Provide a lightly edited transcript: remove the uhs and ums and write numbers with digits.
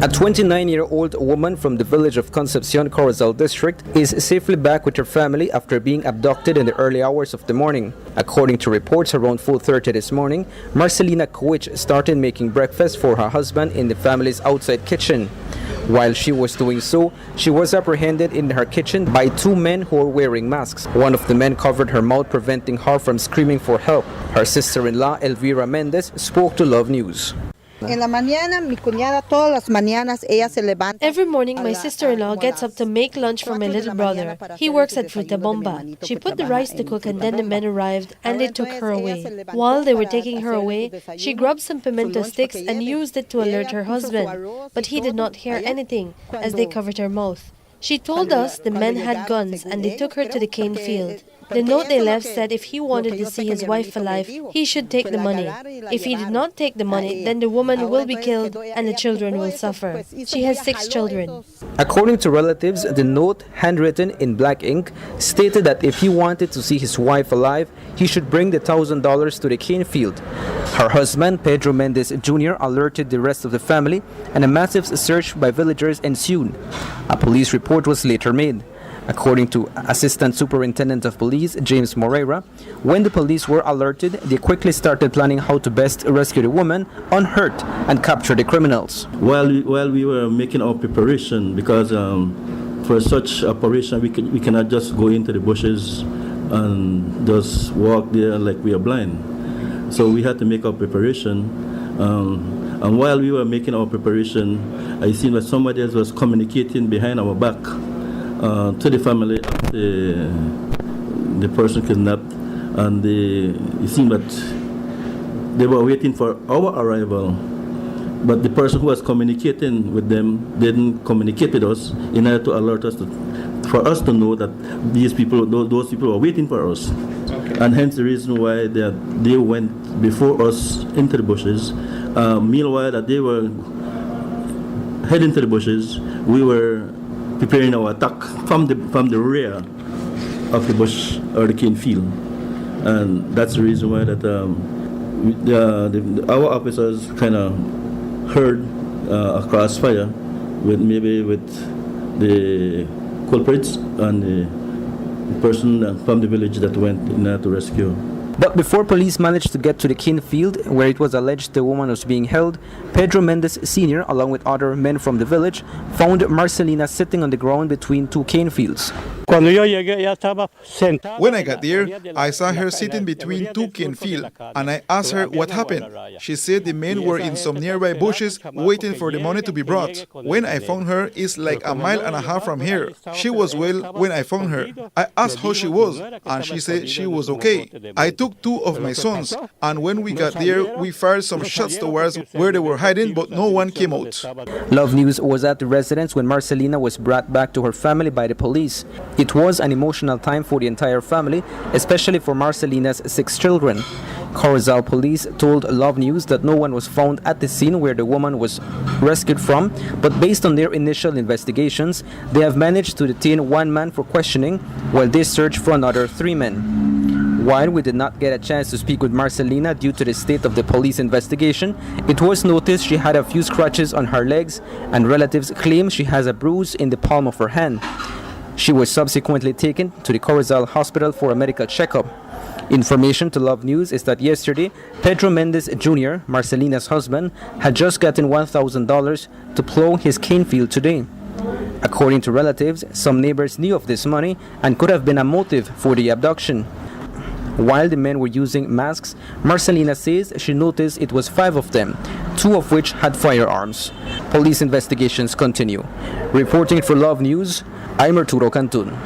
A 29-year-old woman from the village of Concepcion, Corozal district, is safely back with her family after being abducted in the early hours of the morning. According to reports, around 4:30 this morning, Marcelina Kuich started making breakfast for her husband in the family's outside kitchen. While she was doing so, she was apprehended in her kitchen by two men who were wearing masks. One of the men covered her mouth, preventing her from screaming for help. Her sister-in-law, Elvira Mendez, spoke to Love News. Every morning, my sister-in-law gets up to make lunch for my little brother. He works at Fruta Bomba. She put the rice to cook and then the men arrived and they took her away. While they were taking her away, she grabbed some pimento sticks and used it to alert her husband. But he did not hear anything as they covered her mouth. She told us the men had guns and they took her to the cane field. The note they left said if he wanted to see his wife alive, he should take the money. If he did not take the money, then the woman will be killed and the children will suffer. She has 6 children. According to relatives, the note, handwritten in black ink, stated that if he wanted to see his wife alive, he should bring the $1,000 to the cane field. Her husband, Pedro Mendez Jr., alerted the rest of the family, and a massive search by villagers ensued. A police report was later made. According to Assistant Superintendent of Police James Moreira, when the police were alerted, they quickly started planning how to best rescue the woman unhurt and capture the criminals. While we were making our preparation, because for such operation we cannot just go into the bushes and just walk there like we are blind. So we had to make our preparation. And while we were making our preparation, I seen that somebody else was communicating behind our back to the family of the person kidnapped, and it seemed that they were waiting for our arrival, but the person who was communicating with them didn't communicate with us in order to alert us for us to know that those people were waiting for us. Okay. And hence the reason why they went before us into the bushes. Meanwhile that they were heading to the bushes, we were preparing our attack from the rear of the bush or the cane field, and that's the reason why that our officers kind of heard a crossfire with the culprits and the person from the village that went in there to rescue. But before police managed to get to the cane field where it was alleged the woman was being held, Pedro Mendez Sr., along with other men from the village, found Marcelina sitting on the ground between 2 cane fields. When I got there, I saw her sitting between 2 cane fields, and I asked her what happened. She said the men were in some nearby bushes waiting for the money to be brought. When I found her, it's like a mile and a half from here. She was well when I found her. I asked how she was, and she said she was okay. I took 2 of my sons, and when we got there, we fired some shots towards where they were hiding, but no one came out. Love News was at the residence when Marcelina was brought back to her family by the police. It was an emotional time for the entire family, especially for Marcelina's 6 children. Corozal police told Love News that no one was found at the scene where the woman was rescued from, but based on their initial investigations, they have managed to detain 1 man for questioning while they search for another 3 men. While we did not get a chance to speak with Marcelina due to the state of the police investigation, it was noticed she had a few scratches on her legs, and relatives claim she has a bruise in the palm of her hand. She was subsequently taken to the Corozal Hospital for a medical checkup. Information to Love News is that yesterday, Pedro Mendez Jr., Marcelina's husband, had just gotten $1,000 to plow his cane field today. According to relatives, some neighbors knew of this money and could have been a motive for the abduction. While the men were using masks, Marcelina says she noticed it was 5 of them, 2 of which had firearms. Police investigations continue. Reporting for Love News, I'm Arturo Cantun.